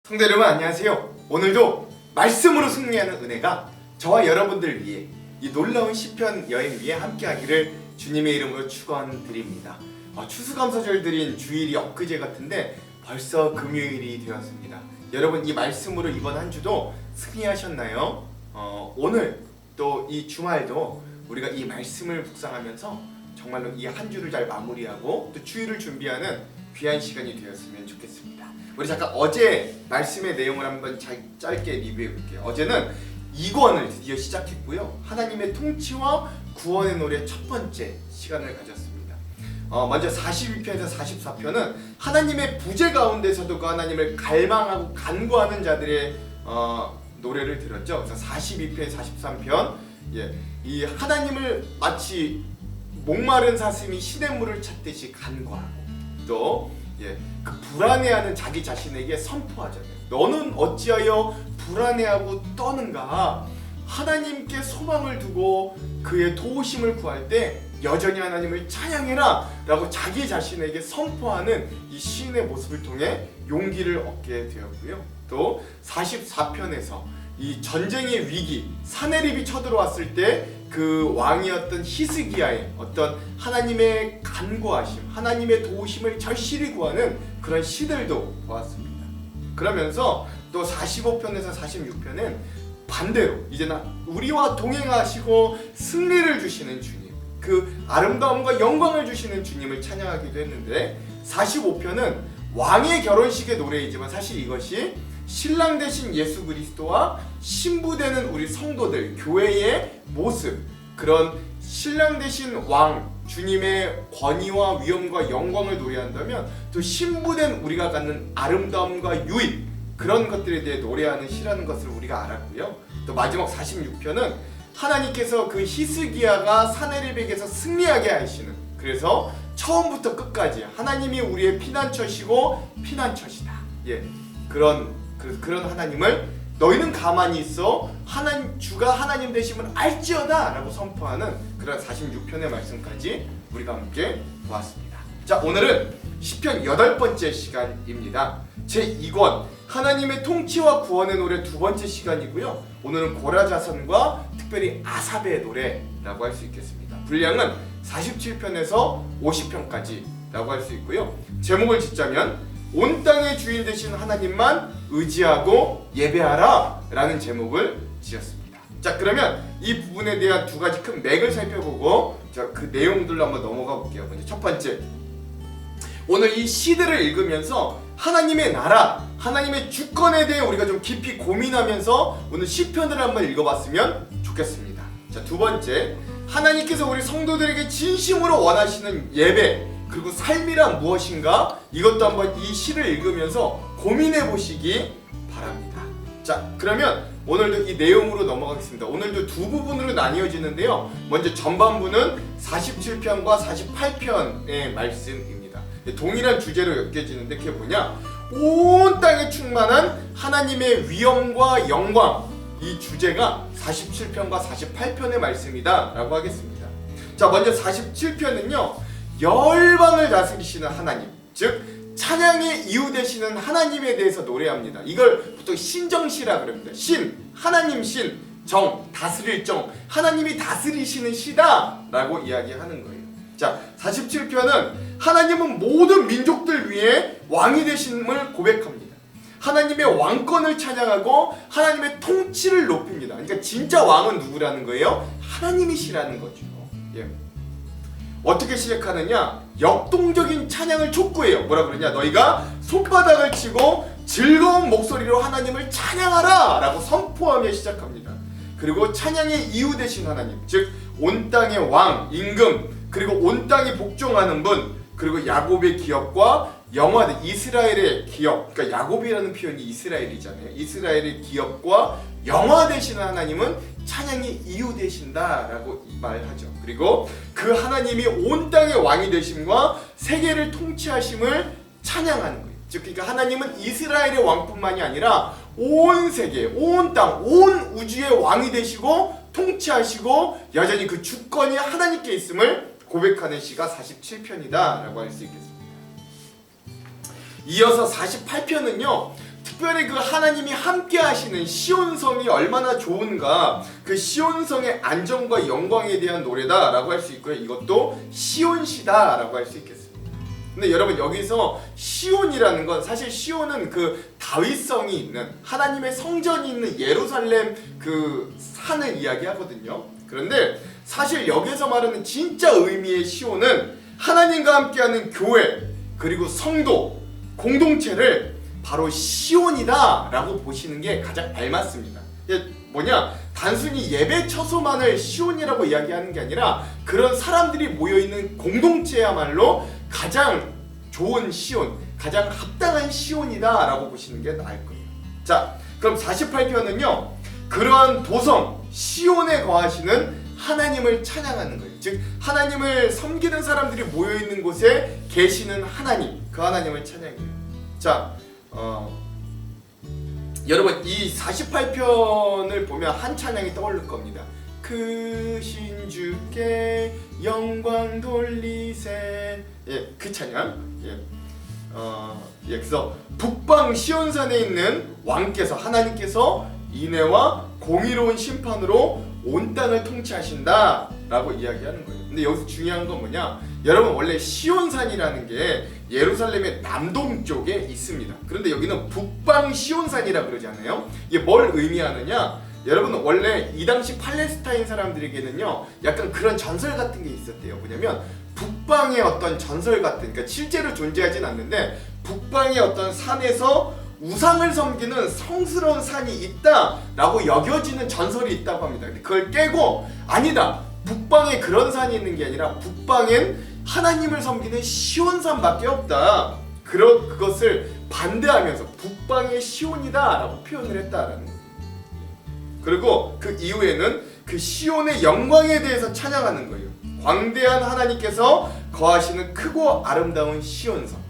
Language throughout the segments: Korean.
성도 여러분 안녕하세요. 오늘도 말씀으로 승리하는 은혜가 저와 여러분들 위해 이 놀라운 시편 여행 위에 함께하기를 주님의 이름으로 축원드립니다. 추수감사절 드린 주일이 엊그제 같은데 벌써 금요일이 되었습니다. 여러분 이 말씀으로 이번 한 주도 승리하셨나요? 오늘 또 이 주말도 우리가 이 말씀을 묵상하면서 정말로 이 한 주를 잘 마무리하고 또 주일을 준비하는 귀한 시간이 되었으면 좋겠습니다. 우리 잠깐 어제 말씀의 내용을 한번 짧게 리뷰해 볼게요. 어제는 2권을 드디어 시작했고요. 하나님의 통치와 구원의 노래 첫 번째 시간을 가졌습니다. 먼저 42편에서 44편은 하나님의 부재 가운데서도 그 하나님을 갈망하고 간구하는 자들의 노래를 들었죠. 그래서 42편, 43편 이 하나님을 마치 목마른 사슴이 시냇물을 찾듯이 간구하고 또 그 불안해하는 자기 자신에게 선포하잖아요. 너는 어찌하여 불안해하고 떠는가? 하나님께 소망을 두고 그의 도우심을 구할 때 여전히 하나님을 찬양해라 라고 자기 자신에게 선포하는 이 시인의 모습을 통해 용기를 얻게 되었고요. 또 44편에서 이 전쟁의 위기, 사내립이 쳐들어왔을 때 그 왕이었던 히스기야의 어떤 하나님의 간구하심, 하나님의 도우심을 절실히 구하는 그런 시들도 보았습니다. 그러면서 또 45편에서 46편은 반대로 이제는 우리와 동행하시고 승리를 주시는 주님, 그 아름다움과 영광을 주시는 주님을 찬양하기도 했는데 45편은 왕의 결혼식의 노래이지만 사실 이것이 신랑 되신 예수 그리스도와 신부 되는 우리 성도들, 교회의 모습, 그런 신랑 되신 왕, 주님의 권위와 위엄과 영광을 노래한다면 또 신부된 우리가 갖는 아름다움과 유익, 그런 것들에 대해 노래하는 시라는 것을 우리가 알았고요. 또 마지막 46편은 하나님께서 그 히스기야가 사내립에게서 승리하게 하시는, 그래서 처음부터 끝까지 하나님이 우리의 피난처시고 피난처시다. 그런 하나님을 너희는 가만히 있어 주가 하나님 되심을 알지어다 라고 선포하는 그런 46편의 말씀까지 우리가 함께 보았습니다. 자, 오늘은 시편 8번째 시간입니다. 제2권 하나님의 통치와 구원의 노래 두 번째 시간이고요. 오늘은 고라자선과 특별히 아삽의 노래라고 할 수 있겠습니다. 분량은 47편에서 50편까지 라고 할 수 있고요. 제목을 짓자면 온 땅의 주인 되신 하나님만 의지하고 예배하라 라는 제목을 지었습니다. 자, 그러면 이 부분에 대한 두 가지 큰 맥을 살펴보고 그 내용들로 한번 넘어가 볼게요. 먼저 첫 번째, 오늘 이 시들을 읽으면서 하나님의 나라, 하나님의 주권에 대해 우리가 좀 깊이 고민하면서 오늘 시편을 한번 읽어봤으면 좋겠습니다. 자, 두 번째, 하나님께서 우리 성도들에게 진심으로 원하시는 예배 그리고 삶이란 무엇인가, 이것도 한번 이 시를 읽으면서 고민해 보시기 바랍니다. 자, 그러면 오늘도 이 내용으로 넘어가겠습니다. 오늘도 두 부분으로 나뉘어지는데요. 먼저 전반부는 47편과 48편의 말씀입니다. 동일한 주제로 엮여지는데 그게 뭐냐? 온 땅에 충만한 하나님의 위엄과 영광, 이 주제가 47편과 48편의 말씀이다 라고 하겠습니다. 자, 먼저 47편은요 열방을 다스리시는 하나님, 즉 찬양의 이유 되시는 하나님에 대해서 노래합니다. 이걸 보통 신정시라 그럽니다. 하나님 정, 다스릴 정, 하나님이 다스리시는 시다 라고 이야기하는 거예요. 자, 47편은 하나님은 모든 민족들 위해 왕이 되심을 고백합니다. 하나님의 왕권을 찬양하고 하나님의 통치를 높입니다. 그러니까 진짜 왕은 누구라는 거예요? 하나님이시라는 거죠. 어떻게 시작하느냐? 역동적인 찬양을 촉구해요. 뭐라 그러냐? 너희가 손바닥을 치고 즐거운 목소리로 하나님을 찬양하라 라고 선포하며 시작합니다. 그리고 찬양의 이유 되신 하나님, 즉 온 땅의 왕, 임금, 그리고 온 땅이 복종하는 분, 그리고 야곱의 기업과 영화된 이스라엘의 기업, 그러니까 야곱이라는 표현이 이스라엘이잖아요. 이스라엘의 기업과 영화되시는 하나님은 찬양의 이유 되신다라고 말하죠. 그리고 그 하나님이 온 땅의 왕이 되심과 세계를 통치하심을 찬양하는 거예요. 즉 그러니까 하나님은 이스라엘의 왕뿐만이 아니라 온 세계, 온 땅, 온 우주의 왕이 되시고 통치하시고 여전히 그 주권이 하나님께 있음을 고백하는 시가 47편이다 라고 할 수 있겠습니다. 이어서 48편은요 특별히 그 하나님이 함께 하시는 시온성이 얼마나 좋은가, 그 시온성의 안정과 영광에 대한 노래다라고 할 수 있고요. 이것도 시온시다라고 할 수 있겠습니다. 근데 여러분, 여기서 시온이라는 건, 사실 시온은 그 다윗성이 있는, 하나님의 성전이 있는 예루살렘 그 산을 이야기하거든요. 그런데 사실 여기서 말하는 진짜 의미의 시온은 하나님과 함께하는 교회, 그리고 성도, 공동체를 바로 시온이다 라고 보시는 게 가장 알맞습니다. 이게 뭐냐, 단순히 예배 처소만을 시온이라고 이야기하는 게 아니라 그런 사람들이 모여있는 공동체야말로 가장 좋은 시온, 가장 합당한 시온이다 라고 보시는 게 나을 거예요. 자, 그럼 48편은요, 그러한 도성 시온에 거하시는 하나님을 찬양하는 거예요. 즉 하나님을 섬기는 사람들이 모여있는 곳에 계시는 하나님, 그 하나님을 찬양해요. 자, 여러분, 이 48편을 보면 한 찬양이 떠오를 겁니다. 크신 주께 영광 돌리세. 예, 그 찬양. 그래서 북방 시온산에 있는 왕께서, 하나님께서 인애와 공의로운 심판으로 온 땅을 통치하신다 라고 이야기하는 거예요. 근데 여기서 중요한 건 뭐냐, 여러분, 원래 시온산이라는 게 예루살렘의 남동쪽에 있습니다. 그런데 여기는 북방 시온산이라 그러지 않아요? 이게 뭘 의미하느냐, 여러분, 원래 이 당시 팔레스타인 사람들에게는요 약간 그런 전설 같은 게 있었대요. 뭐냐면 북방의 어떤 전설 같은, 그러니까 실제로 존재하진 않는데 북방의 어떤 산에서 우상을 섬기는 성스러운 산이 있다라고 여겨지는 전설이 있다고 합니다. 근데 그걸 깨고, 아니다, 북방에 그런 산이 있는 게 아니라 북방엔 하나님을 섬기는 시온산밖에 없다, 그것을 반대하면서 북방의 시온이다라고 표현을 했다라는 거예요. 그리고 그 이후에는 그 시온의 영광에 대해서 찬양하는 거예요. 광대한 하나님께서 거하시는 크고 아름다운 시온성.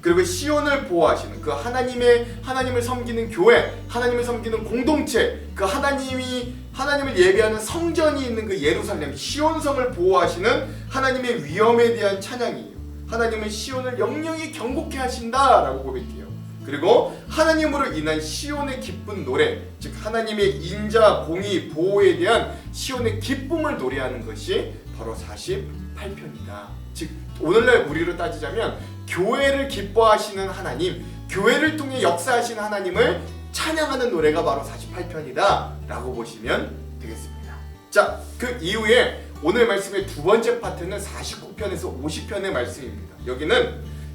그리고 시온을 보호하시는 그 하나님을 섬기는 교회, 하나님을 섬기는 공동체, 그 하나님을 예배하는 성전이 있는 그 예루살렘 시온성을 보호하시는 하나님의 위엄에 대한 찬양이에요. 하나님은 시온을 영영히 경고케 하신다라고 고백해요. 그리고 하나님으로 인한 시온의 기쁜 노래, 즉 하나님의 인자, 공의, 보호에 대한 시온의 기쁨을 노래하는 것이 바로 48편이다. 즉 오늘날 우리로 따지자면 교회를 기뻐하시는 하나님, 교회를 통해 역사하시는 하나님을 찬양하는 노래가 바로 48편이다 라고 보시면 되겠습니다. 자, 그 이후에 오늘 말씀의 두 번째 파트는 49편에서 50편의 말씀입니다.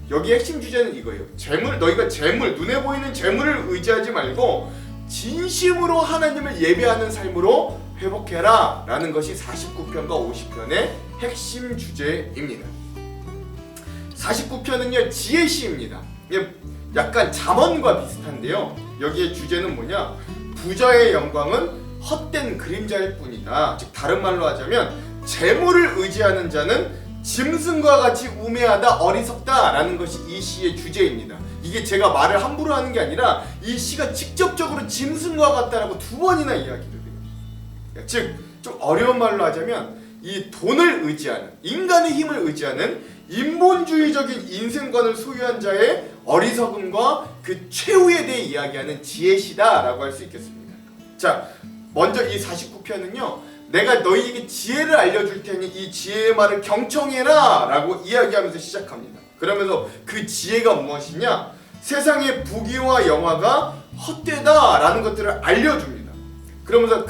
여기 핵심 주제는 이거예요. 너희가 눈에 보이는 재물을 의지하지 말고 진심으로 하나님을 예배하는 삶으로 회복해라 라는 것이 49편과 50편의 핵심 주제입니다. 49편은요 지혜시입니다. 약간 잠언과 비슷한데요, 여기에 주제는 뭐냐, 부자의 영광은 헛된 그림자일 뿐이다. 즉 다른 말로 하자면 재물을 의지하는 자는 짐승과 같이 우매하다, 어리석다 라는 것이 이 시의 주제입니다. 이게 제가 말을 함부로 하는 게 아니라 이 시가 직접적으로 짐승과 같다라고 두 번이나 이야기를 해요. 즉 좀 어려운 말로 하자면 이 돈을 의지하는, 인간의 힘을 의지하는 인본주의적인 인생관을 소유한 자의 어리석음과 그 최후에 대해 이야기하는 지혜시다라고 할 수 있겠습니다. 자, 먼저 이 49편은요, 내가 너희에게 지혜를 알려줄 테니 이 지혜의 말을 경청해라 라고 이야기하면서 시작합니다. 그러면서 그 지혜가 무엇이냐, 세상의 부귀와 영화가 헛되다 라는 것들을 알려줍니다. 그러면서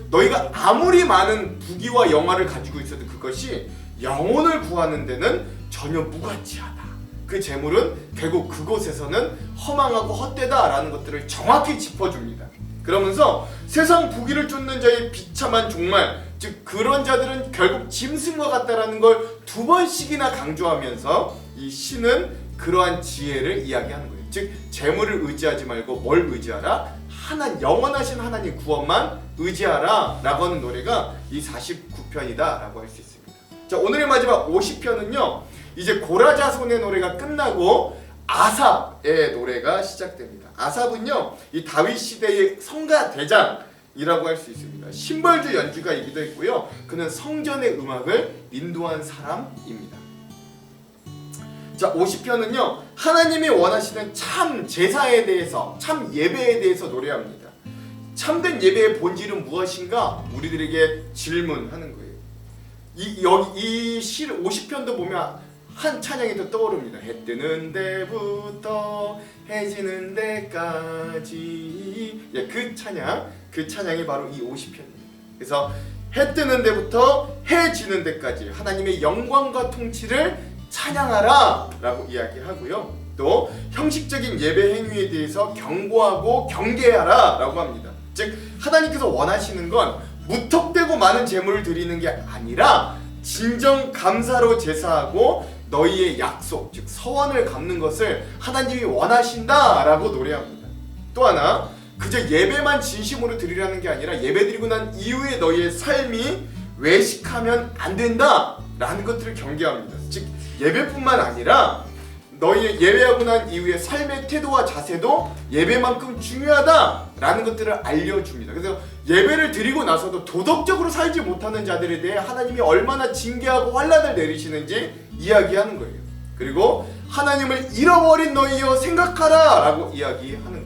너희가 아무리 많은 부귀와 영화를 가지고 있어도 그것이 영혼을 구하는 데는 전혀 무가치하다. 그 재물은 결국 그곳에서는 허망하고 헛되다 라는 것들을 정확히 짚어줍니다. 그러면서 세상 부귀를 쫓는 자의 비참한 종말, 즉 그런 자들은 결국 짐승과 같다라는 걸 두 번씩이나 강조하면서 이 시는 그러한 지혜를 이야기하는 거예요. 즉 재물을 의지하지 말고 뭘 의지하라? 영원하신 하나님 구원만 의지하라 라고 하는 노래가 이 49편이다 라고 할 수 있습니다. 자, 오늘의 마지막 50편은요, 이제 고라자손의 노래가 끝나고 아삽의 노래가 시작됩니다. 아삽은요, 이 다윗 시대의 성가 대장이라고 할 수 있습니다. 신벌주 연주가이기도 했고요, 그는 성전의 음악을 인도한 사람입니다. 자, 50편은요 하나님이 원하시는 참 제사에 대해서, 참 예배에 대해서 노래합니다. 참된 예배의 본질은 무엇인가 우리들에게 질문하는 거예요. 이 시 50편도 보면 한 찬양이 더 떠오릅니다. 해 뜨는 데부터 해 지는 데까지. 예, 그 찬양이 바로 이 50편입니다. 그래서 해 뜨는 데부터 해 지는 데까지 하나님의 영광과 통치를 찬양하라 라고 이야기하고요. 또 형식적인 예배 행위에 대해서 경고하고 경계하라 라고 합니다. 즉 하나님께서 원하시는 건 무턱대고 많은 제물을 드리는 게 아니라 진정 감사로 제사하고 너희의 약속, 즉 서원을 갚는 것을 하나님이 원하신다라고 노래합니다. 또 하나, 그저 예배만 진심으로 드리라는 게 아니라 예배드리고 난 이후에 너희의 삶이 외식하면 안 된다라는 것들을 경계합니다. 즉 예배뿐만 아니라 너희의 예배하고 난 이후에 삶의 태도와 자세도 예배만큼 중요하다라는 것들을 알려줍니다. 그래서 예배를 드리고 나서도 도덕적으로 살지 못하는 자들에 대해 하나님이 얼마나 징계하고 환난을 내리시는지 이야기하는 거예요. 그리고 하나님을 잃어버린 너희여 생각하라 라고 이야기하는 거죠.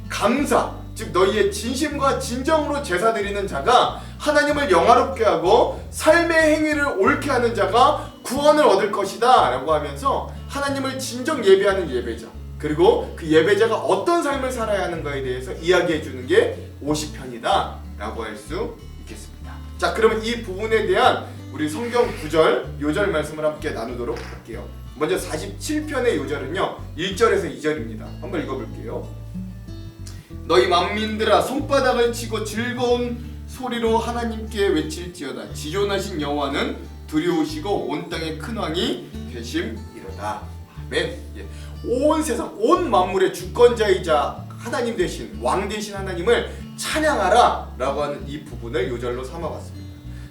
감사, 즉 너희의 진심과 진정으로 제사 드리는 자가 하나님을 영화롭게 하고 삶의 행위를 옳게 하는 자가 구원을 얻을 것이다 라고 하면서 하나님을 진정 예배하는 예배자, 그리고 그 예배자가 어떤 삶을 살아야 하는가에 대해서 이야기해 주는 게 50편이다 라고 할 수 있겠습니다. 자, 그러면 이 부분에 대한 우리 성경 구절, 요절 말씀을 함께 나누도록 할게요. 먼저 47편의 요절은요 1절에서 2절입니다. 한번 읽어볼게요. 너희 만민들아 손바닥을 치고 즐거운 소리로 하나님께 외칠지어다. 지존하신 여호와는 두려우시고 온 땅의 큰 왕이 되심이로다. 아멘. 예. 온 세상, 온 만물의 주권자이자 하나님 되신, 왕 되신 하나님을 찬양하라 라고 하는 이 부분을 요절로 삼아봤습니다.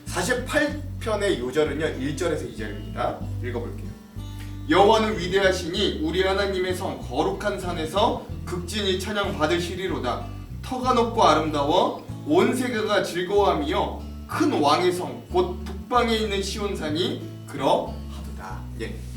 48편의 요절은요 1절에서 2절입니다. 읽어볼게요. 여호와는 위대하시니 우리 하나님의 성 거룩한 산에서 극진히 찬양 받으시리로다. 터가 높고 아름다워 온 세계가 즐거워하며 큰 왕의 성 곧 북방에 있는 시온산이 그러하도다.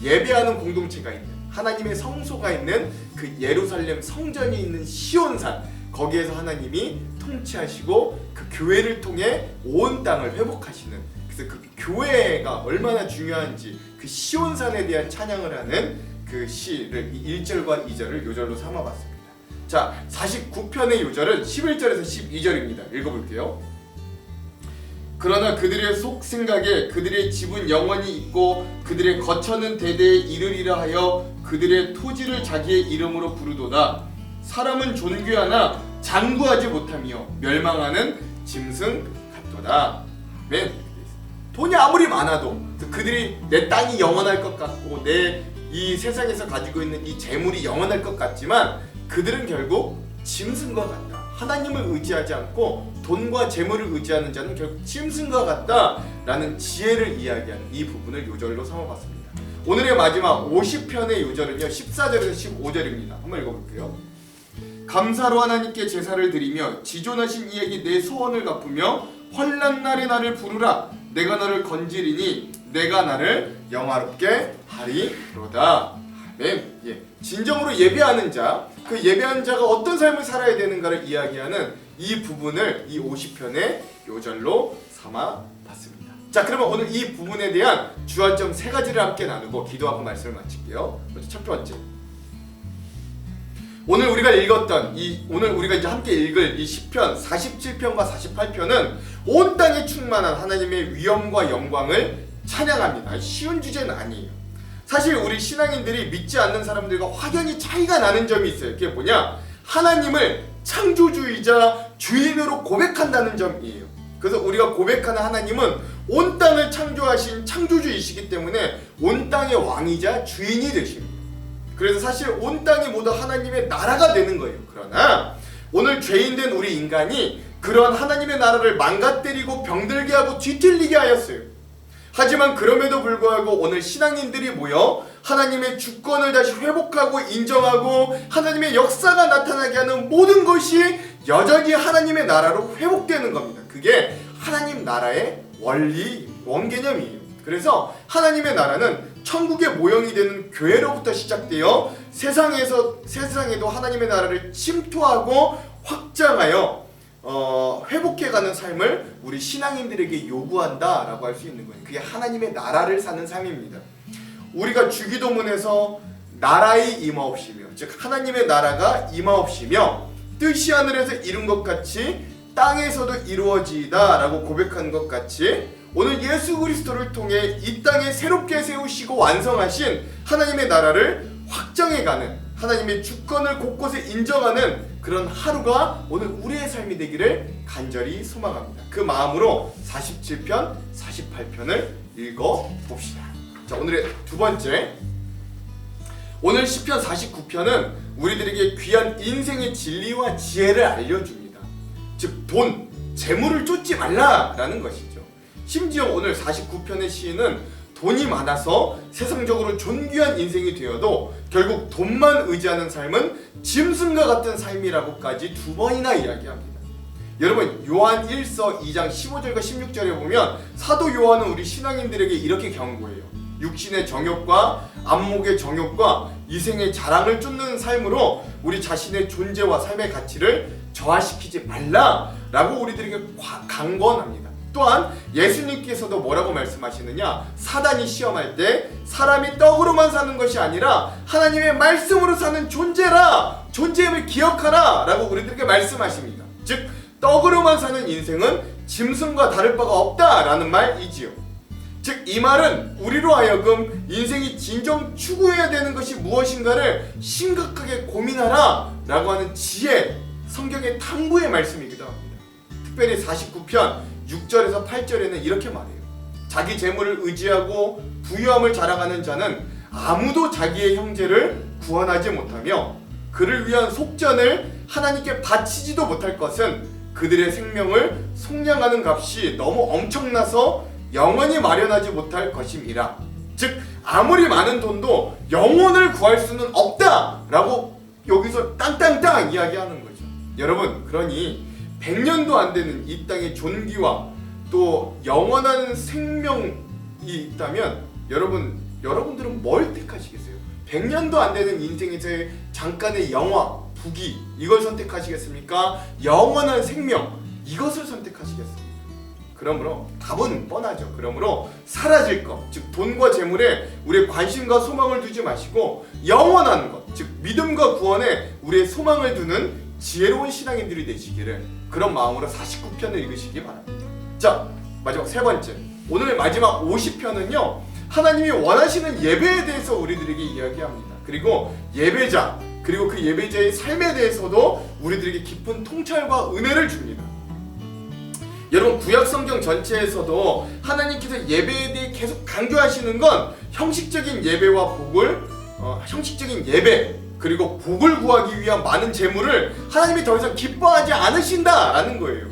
예배하는 공동체가 있는, 하나님의 성소가 있는 그 예루살렘 성전이 있는 시온산, 거기에서 하나님이 통치하시고 그 교회를 통해 온 땅을 회복하시는, 그래서 그 교회가 얼마나 중요한지 그 시온산에 대한 찬양을 하는 그 시를 1절과 2절을 요절로 삼아봤습니다. 자, 49편의 요절은 11절에서 12절입니다. 읽어볼게요. 그러나 그들의 속 생각에 그들의 집은 영원히 있고 그들의 거처는 대대에 이르리라 하여 그들의 토지를 자기의 이름으로 부르도다. 사람은 존귀하나 장구하지 못하며 멸망하는 짐승 같도다. 아멘. 돈이 아무리 많아도 그들이 내 땅이 영원할 것 같고 내 이 세상에서 가지고 있는 이 재물이 영원할 것 같지만 그들은 결국 짐승과 같다. 하나님을 의지하지 않고 돈과 재물을 의지하는 자는 결국 짐승과 같다라는 지혜를 이야기하는 이 부분을 요절로 삼아봤습니다. 오늘의 마지막 50편의 요절은요 14절에서 15절입니다. 한번 읽어볼게요. 감사로 하나님께 제사를 드리며 지존하신 이에게 내 소원을 갚으며 환난 날에 나를 부르라. 내가 너를 건지리니 내가 나를 영화롭게 하리로다. 아멘. 예. 진정으로 예배하는 자, 그 예배하는 자가 어떤 삶을 살아야 되는가를 이야기하는 이 부분을 이 50편의 요절로 삼아봤습니다. 자, 그러면 오늘 이 부분에 대한 주안점 3가지를 함께 나누고 기도하고 말씀을 마칠게요. 먼저 첫 번째, 오늘 우리가 읽었던 오늘 우리가 이제 함께 읽을 이 10편, 47편과 48편은 온 땅에 충만한 하나님의 위엄과 영광을 찬양합니다. 쉬운 주제는 아니에요. 사실 우리 신앙인들이 믿지 않는 사람들과 확연히 차이가 나는 점이 있어요. 그게 뭐냐? 하나님을 창조주이자 주인으로 고백한다는 점이에요. 그래서 우리가 고백하는 하나님은 온 땅을 창조하신 창조주이시기 때문에 온 땅의 왕이자 주인이 되십니다. 그래서 사실 온 땅이 모두 하나님의 나라가 되는 거예요. 그러나 오늘 죄인된 우리 인간이 그런 하나님의 나라를 망가뜨리고 병들게 하고 뒤틀리게 하였어요. 하지만 그럼에도 불구하고 오늘 신앙인들이 모여 하나님의 주권을 다시 회복하고 인정하고 하나님의 역사가 나타나게 하는 모든 것이 여전히 하나님의 나라로 회복되는 겁니다. 그게 하나님 나라의 원리, 원개념이에요. 그래서 하나님의 나라는 천국의 모형이 되는 교회로부터 시작되어 세상에도 하나님의 나라를 침투하고 확장하여 회복해가는 삶을 우리 신앙인들에게 요구한다라고 할 수 있는 거예요. 그게 하나님의 나라를 사는 삶입니다. 우리가 주기도문에서 나라의 임하옵시며, 즉 하나님의 나라가 임하옵시며 뜻이 하늘에서 이룬 것 같이 땅에서도 이루어지이다 라고 고백하는 것 같이, 오늘 예수 그리스도를 통해 이 땅에 새롭게 세우시고 완성하신 하나님의 나라를 확장해가는, 하나님의 주권을 곳곳에 인정하는 그런 하루가 오늘 우리의 삶이 되기를 간절히 소망합니다. 그 마음으로 47편, 48편을 읽어봅시다. 자, 오늘의 두 번째, 오늘 시편 49편은 우리들에게 귀한 인생의 진리와 지혜를 알려줍니다. 즉 돈, 재물을 쫓지 말라라는 것이죠. 심지어 오늘 49편의 시인은 돈이 많아서 세상적으로 존귀한 인생이 되어도 결국 돈만 의지하는 삶은 짐승과 같은 삶이라고까지 두 번이나 이야기합니다. 여러분, 요한 1서 2장 15절과 16절에 보면 사도 요한은 우리 신앙인들에게 이렇게 경고해요. 육신의 정욕과 안목의 정욕과 이생의 자랑을 쫓는 삶으로 우리 자신의 존재와 삶의 가치를 저하시키지 말라라고 우리들에게 강권합니다. 또한 예수님께서도 뭐라고 말씀하시느냐, 사단이 시험할 때 사람이 떡으로만 사는 것이 아니라 하나님의 말씀으로 사는 존재라, 존재임을 기억하라 라고 우리들에게 말씀하십니다. 즉 떡으로만 사는 인생은 짐승과 다를 바가 없다라는 말이지요. 즉 이 말은 우리로 하여금 인생이 진정 추구해야 되는 것이 무엇인가를 심각하게 고민하라 라고 하는 지혜, 성경의 탐구의 말씀이기도 합니다. 특별히 49편 6절에서 8절에는 이렇게 말해요. 자기 재물을 의지하고 부유함을 자랑하는 자는 아무도 자기의 형제를 구원하지 못하며 그를 위한 속전을 하나님께 바치지도 못할 것은 그들의 생명을 속량하는 값이 너무 엄청나서 영원히 마련하지 못할 것임이라. 즉 아무리 많은 돈도 영혼을 구할 수는 없다라고 여기서 땅땅땅 이야기하는 거죠. 여러분, 그러니 100년도 안 되는 이 땅의 존귀와 또 영원한 생명이 있다면 여러분들은 뭘 택하시겠어요? 100년도 안 되는 인생에서의 잠깐의 영화, 부귀, 이걸 선택하시겠습니까? 영원한 생명, 이것을 선택하시겠습니까? 그러므로 답은 뻔하죠. 그러므로 사라질 것, 즉 돈과 재물에 우리의 관심과 소망을 두지 마시고 영원한 것, 즉 믿음과 구원에 우리의 소망을 두는 지혜로운 신앙인들이 되시기를, 그런 마음으로 49편을 읽으시기 바랍니다. 자, 마지막 세 번째, 오늘 마지막 50편은요 하나님이 원하시는 예배에 대해서 우리들에게 이야기합니다. 그리고 예배자, 그리고 그 예배자의 삶에 대해서도 우리들에게 깊은 통찰과 은혜를 줍니다. 여러분, 구약 성경 전체에서도 하나님께서 예배에 대해 계속 강조하시는 건 형식적인 예배와 형식적인 예배, 그리고 복을 구하기 위한 많은 재물을 하나님이 더 이상 기뻐하지 않으신다라는 거예요.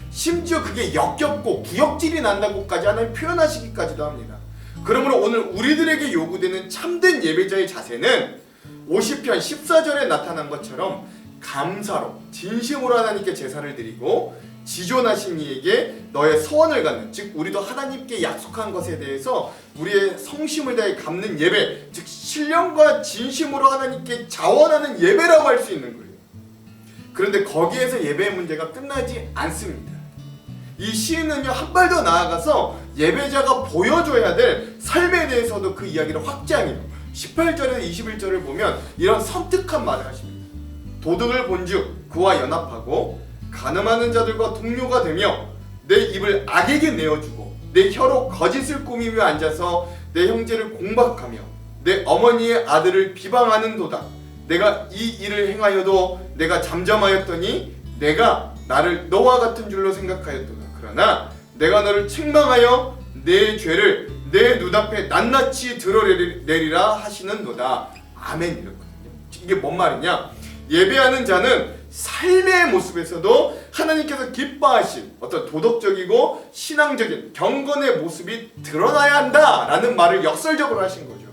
심지어 그게 역겹고 구역질이 난다고까지 하나님 표현하시기까지도 합니다. 그러므로 오늘 우리들에게 요구되는 참된 예배자의 자세는 50편 14절에 나타난 것처럼 감사로 진심으로 하나님께 제사를 드리고 지존하신 이에게 너의 서원을 갖는, 즉 우리도 하나님께 약속한 것에 대해서 우리의 성심을 다해 갚는 예배, 즉 신령과 진심으로 하나님께 자원하는 예배라고 할 수 있는 거예요. 그런데 거기에서 예배의 문제가 끝나지 않습니다. 이 시인은요 한 발 더 나아가서 예배자가 보여줘야 될 삶에 대해서도 그 이야기를 확장해요. 18절에서 21절을 보면 이런 섬뜩한 말을 하십니다. 도둑을 본즉 그와 연합하고 간음하는 자들과 동료가 되며 내 입을 악에게 내어주고 내 혀로 거짓을 꾸미며 앉아서 내 형제를 공박하며 내 어머니의 아들을 비방하는도다. 내가 이 일을 행하여도 내가 잠잠하였더니 내가 나를 너와 같은 줄로 생각하였도다. 그러나 내가 너를 책망하여 내 죄를 내 눈앞에 낱낱이 드러내리라 하시는도다. 아멘. 이렇거든요. 이게 뭔 말이냐? 예배하는 자는 삶의 모습에서도 하나님께서 기뻐하신 어떤 도덕적이고 신앙적인 경건의 모습이 드러나야 한다라는 말을 역설적으로 하신 거죠.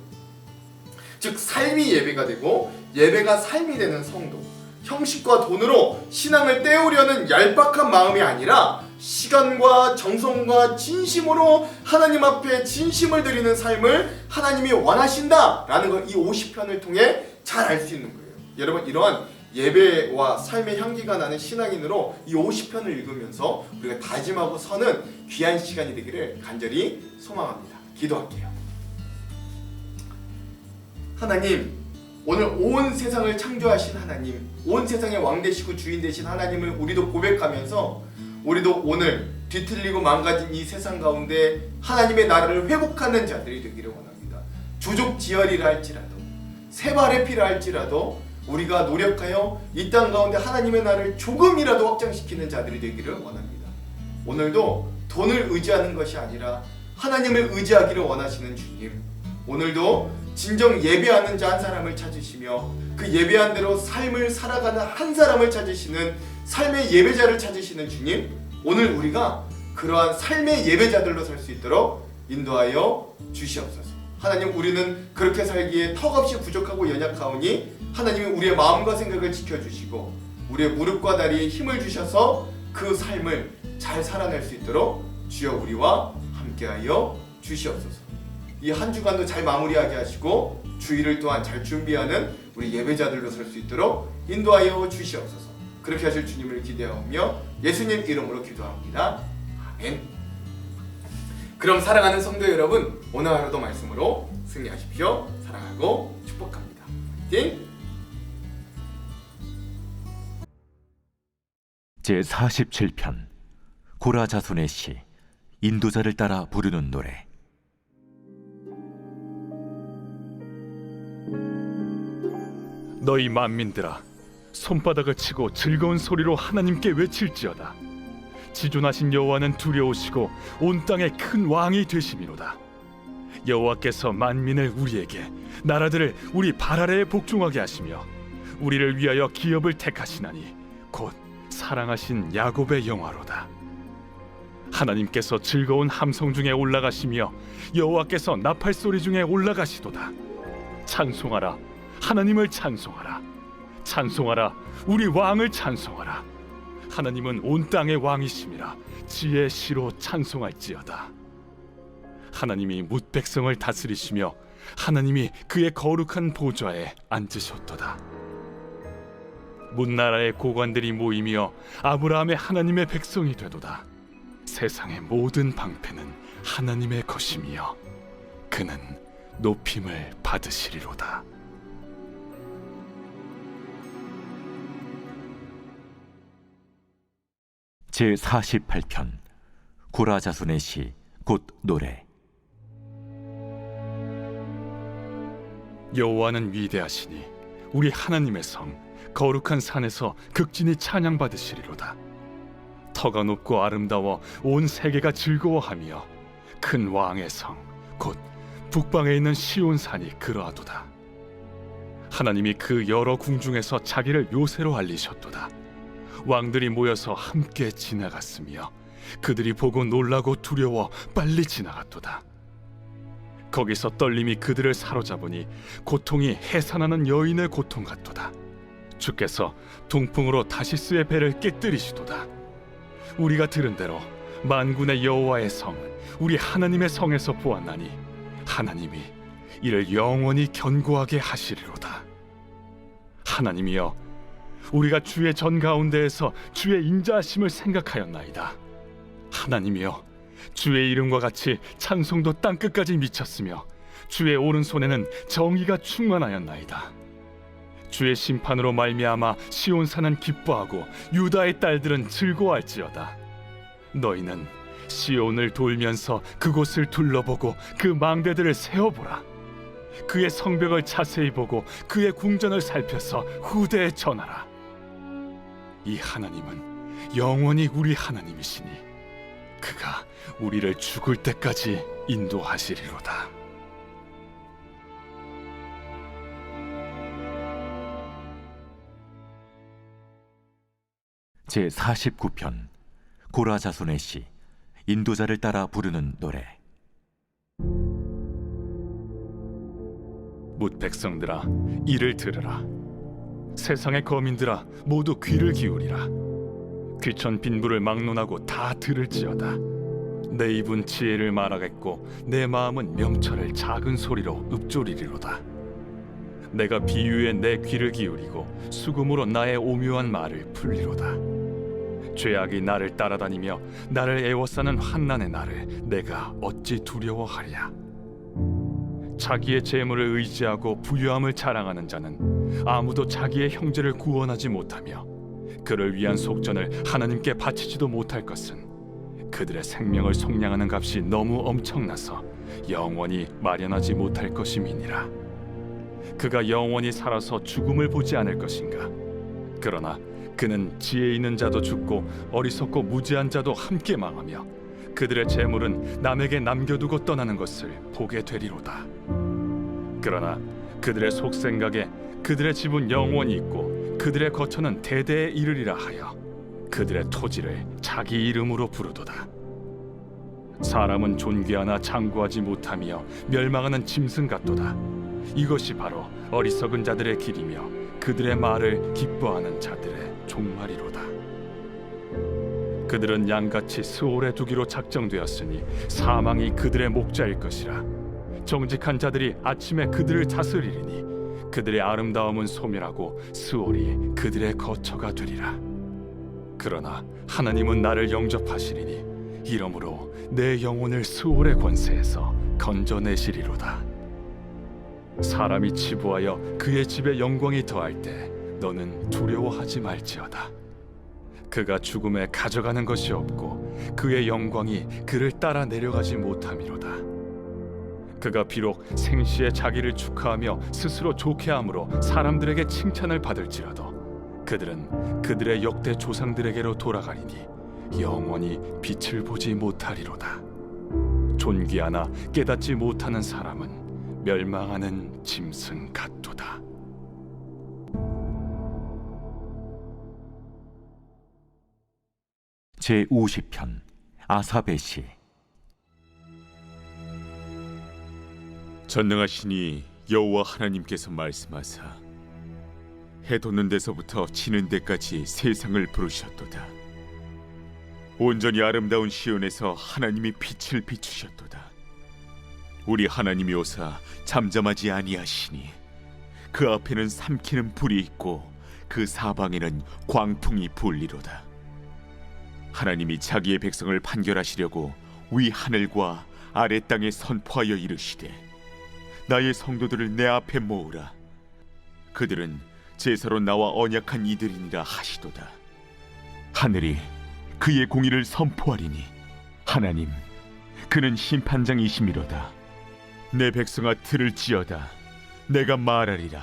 즉 삶이 예배가 되고 예배가 삶이 되는 성도, 형식과 돈으로 신앙을 때우려는 얄팍한 마음이 아니라 시간과 정성과 진심으로 하나님 앞에 진심을 드리는 삶을 하나님이 원하신다라는 걸 이 50편을 통해 잘 알 수 있는 거예요. 여러분, 이러한 예배와 삶의 향기가 나는 신앙인으로 이 50편을 읽으면서 우리가 다짐하고 서는 귀한 시간이 되기를 간절히 소망합니다. 기도할게요. 하나님, 오늘 온 세상을 창조하신 하나님, 온 세상의 왕 되시고 주인 되신 하나님을 우리도 고백하면서 우리도 오늘 뒤틀리고 망가진 이 세상 가운데 하나님의 나라를 회복하는 자들이 되기를 원합니다. 조족지혈이라 할지라도 세발의 피라 할지라도 우리가 노력하여 이 땅 가운데 하나님의 나라를 조금이라도 확장시키는 자들이 되기를 원합니다. 오늘도 돈을 의지하는 것이 아니라 하나님을 의지하기를 원하시는 주님, 오늘도 진정 예배하는 자 한 사람을 찾으시며 그 예배한 대로 삶을 살아가는 한 사람을 찾으시는 삶의 예배자를 찾으시는 주님, 오늘 우리가 그러한 삶의 예배자들로 살 수 있도록 인도하여 주시옵소서. 하나님, 우리는 그렇게 살기에 턱없이 부족하고 연약하오니 하나님이 우리의 마음과 생각을 지켜주시고 우리의 무릎과 다리에 힘을 주셔서 그 삶을 잘 살아낼 수 있도록 주여 우리와 함께하여 주시옵소서. 이 한 주간도 잘 마무리하게 하시고 주일을 또한 잘 준비하는 우리 예배자들로 설 수 있도록 인도하여 주시옵소서. 그렇게 하실 주님을 기대하며 예수님 이름으로 기도합니다. 아멘. 그럼 사랑하는 성도 여러분, 오늘 하루도 말씀으로 승리하십시오. 사랑하고 축복합니다. 화이팅! 제47편 고라 자손의 시, 인도자를 따라 부르는 노래. 너희 만민들아, 손바닥을 치고 즐거운 소리로 하나님께 외칠지어다. 지존하신 여호와는 두려우시고 온 땅의 큰 왕이 되심이로다. 여호와께서 만민을 우리에게, 나라들을 우리 발 아래에 복종하게 하시며 우리를 위하여 기업을 택하시나니 곧 사랑하신 야곱의 영화로다. 하나님께서 즐거운 함성 중에 올라가시며 여호와께서 나팔 소리 중에 올라가시도다. 찬송하라, 하나님을 찬송하라. 찬송하라, 우리 왕을 찬송하라. 하나님은 온 땅의 왕이심이라 지혜의 시로 찬송할지어다. 하나님이 뭇 백성을 다스리시며 하나님이 그의 거룩한 보좌에 앉으셨도다. 문나라의 고관들이 모이며 아브라함의 하나님의 백성이 되도다. 세상의 모든 방패는 하나님의 것이며 그는 높임을 받으시리로다. 제48편 고라 자손의 시, 곧 노래. 여호와는 위대하시니 우리 하나님의 성 거룩한 산에서 극진히 찬양받으시리로다. 터가 높고 아름다워 온 세계가 즐거워하며 큰 왕의 성 곧 북방에 있는 시온산이 그러하도다. 하나님이 그 여러 궁중에서 자기를 요새로 알리셨도다. 왕들이 모여서 함께 지나갔으며 그들이 보고 놀라고 두려워 빨리 지나갔도다. 거기서 떨림이 그들을 사로잡으니 고통이 해산하는 여인의 고통 같도다. 주께서 동풍으로 다시스의 배를 깨뜨리시도다. 우리가 들은 대로 만군의 여호와의 성, 우리 하나님의 성에서 보았나니 하나님이 이를 영원히 견고하게 하시리로다. 하나님이여, 우리가 주의 전 가운데에서 주의 인자하심을 생각하였나이다. 하나님이여, 주의 이름과 같이 찬송도 땅끝까지 미쳤으며 주의 오른손에는 정의가 충만하였나이다. 주의 심판으로 말미암아 시온산은 기뻐하고 유다의 딸들은 즐거워할지어다. 너희는 시온을 돌면서 그곳을 둘러보고 그 망대들을 세어보라. 그의 성벽을 자세히 보고 그의 궁전을 살펴서 후대에 전하라. 이 하나님은 영원히 우리 하나님이시니 그가 우리를 죽을 때까지 인도하시리로다. 제49편 고라 자손의 시, 인도자를 따라 부르는 노래. 뭇 백성들아, 이를 들으라. 세상의 거민들아, 모두 귀를 기울이라. 귀천 빈부를 막론하고 다 들을지어다. 내 입은 지혜를 말하겠고 내 마음은 명철을 작은 소리로 읊조리리로다. 내가 비유에 내 귀를 기울이고 수금으로 나의 오묘한 말을 풀리로다. 죄악이 나를 따라다니며 나를 애워싸는 환난의 날을 내가 어찌 두려워하랴. 자기의 재물을 의지하고 부유함을 자랑하는 자는 아무도 자기의 형제를 구원하지 못하며 그를 위한 속전을 하나님께 바치지도 못할 것은 그들의 생명을 속량하는 값이 너무 엄청나서 영원히 마련하지 못할 것임이니라. 그가 영원히 살아서 죽음을 보지 않을 것인가? 그러나 그는 지혜 있는 자도 죽고 어리석고 무지한 자도 함께 망하며 그들의 재물은 남에게 남겨두고 떠나는 것을 보게 되리로다. 그러나 그들의 속생각에 그들의 집은 영원히 있고 그들의 거처는 대대에 이르리라 하여 그들의 토지를 자기 이름으로 부르도다. 사람은 존귀하나 장구하지 못하며 멸망하는 짐승 같도다. 이것이 바로 어리석은 자들의 길이며 그들의 말을 기뻐하는 자들의 종말이로다. 그들은 양같이 스올에 두기로 작정되었으니 사망이 그들의 목자일 것이라. 정직한 자들이 아침에 그들을 다스리리니 그들의 아름다움은 소멸하고 스올이 그들의 거처가 되리라. 그러나 하나님은 나를 영접하시리니 이러므로 내 영혼을 스올의 권세에서 건져내시리로다. 사람이 치부하여 그의 집에 영광이 더할 때 너는 두려워하지 말지어다. 그가 죽음에 가져가는 것이 없고 그의 영광이 그를 따라 내려가지 못함이로다. 그가 비록 생시에 자기를 축하하며 스스로 좋게함으로 사람들에게 칭찬을 받을지라도 그들은 그들의 역대 조상들에게로 돌아가리니 영원히 빛을 보지 못하리로다. 존귀하나 깨닫지 못하는 사람은 멸망하는 짐승 같도다. 제50편 아삽의 시. 전능하시니 여호와 하나님께서 말씀하사 해 돋는 데서부터 지는 데까지 세상을 부르셨도다. 온전히 아름다운 시온에서 하나님이 빛을 비추셨도다. 우리 하나님이 오사 잠잠하지 아니하시니 그 앞에는 삼키는 불이 있고 그 사방에는 광풍이 불리로다. 하나님이 자기의 백성을 판결하시려고 위 하늘과 아래 땅에 선포하여 이르시되 나의 성도들을 내 앞에 모으라. 그들은 제사로 나와 언약한 이들이니라 하시도다. 하늘이 그의 공의를 선포하리니 하나님 그는 심판장이시미로다. 내 백성아 들을지어다. 내가 말하리라.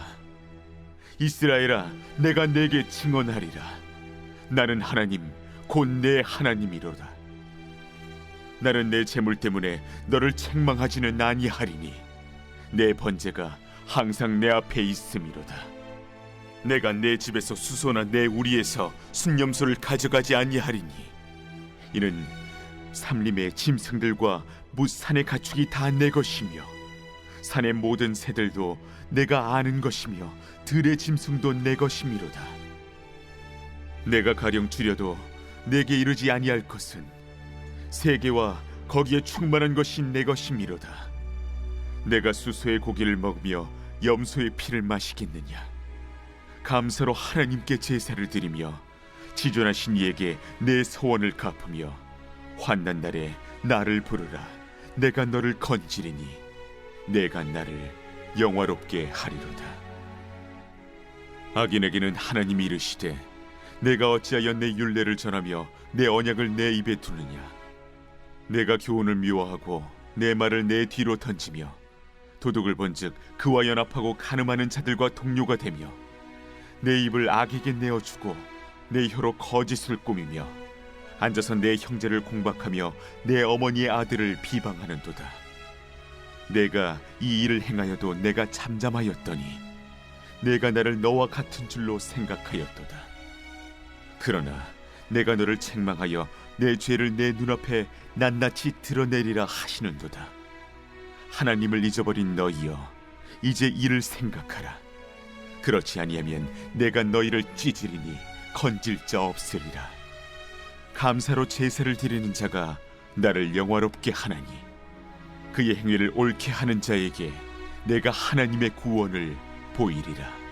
이스라엘아 내가 내게 증언하리라. 나는 하나님 곧 내 하나님이로다. 나는 내 재물 때문에 너를 책망하지는 아니하리니 내 번제가 항상 내 앞에 있음이로다. 내가 내 집에서 수소나 내 우리에서 순념소를 가져가지 아니하리니 이는 삼림의 짐승들과 무산의 가축이 다 내 것이며 산의 모든 새들도 내가 아는 것이며 들의 짐승도 내 것이미로다. 내가 가령 줄여도 내게 이르지 아니할 것은 세계와 거기에 충만한 것이 내 것이미로다. 내가 수소의 고기를 먹으며 염소의 피를 마시겠느냐. 감사로 하나님께 제사를 드리며 지존하신 이에게 내 소원을 갚으며 환난 날에 나를 부르라. 내가 너를 건지리니 내가 나를 영화롭게 하리로다. 악인에게는 하나님이 이르시되 내가 어찌하여 내 율례를 전하며 내 언약을 내 입에 두느냐. 내가 교훈을 미워하고 내 말을 내 뒤로 던지며 도둑을 본즉 그와 연합하고 간음하는 자들과 동료가 되며 내 입을 악에게 내어주고 내 혀로 거짓을 꾸미며 앉아서 내 형제를 공박하며 내 어머니의 아들을 비방하는도다. 내가 이 일을 행하여도 내가 잠잠하였더니 내가 나를 너와 같은 줄로 생각하였도다. 그러나 내가 너를 책망하여 내 죄를 내 눈앞에 낱낱이 드러내리라 하시는도다. 하나님을 잊어버린 너희여 이제 이를 생각하라. 그렇지 아니하면 내가 너희를 찢으리니 건질 자 없으리라. 감사로 제사를 드리는 자가 나를 영화롭게 하나니 그의 행위를 옳게 하는 자에게 내가 하나님의 구원을 보이리라.